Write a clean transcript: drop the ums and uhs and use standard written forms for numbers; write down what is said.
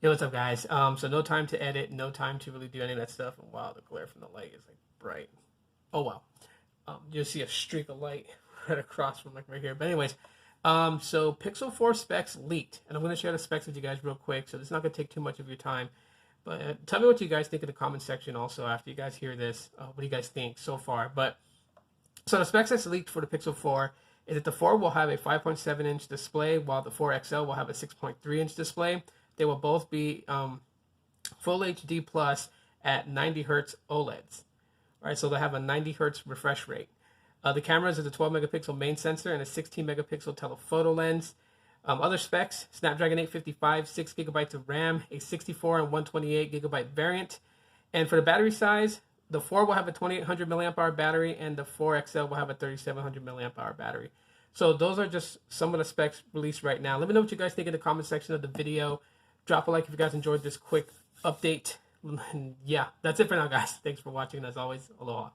Hey, what's up, guys? So no time to edit, no time to really do any of that stuff. And wow, the glare from the light is like bright. Oh wow. You'll see a streak of light right across from like right here. But anyways, so Pixel 4 specs leaked, and I'm going to share the specs with you guys real quick. So this is not going to take too much of your time. But tell me what you guys think in the comment section. Also, after you guys hear this, what do you guys think so far? But so the specs that's leaked for the Pixel 4 is that the 4 will have a 5.7-inch display, while the 4 XL will have a 6.3-inch display. They will both be full HD plus at 90 hertz OLEDs. All right, so they have a 90 hertz refresh rate. The cameras is a 12 megapixel main sensor and a 16 megapixel telephoto lens. Other specs: Snapdragon 855, 6 gigabytes of RAM, a 64 and 128 gigabyte variant. And for the battery size, the 4 will have a 2800 milliamp hour battery, and the 4 XL will have a 3700 milliamp hour battery. So those are just some of the specs released right now. Let me know what you guys think in the comment section of the video. Drop a like if you guys enjoyed this quick update. And yeah, that's it for now, guys. Thanks for watching. And as always, aloha.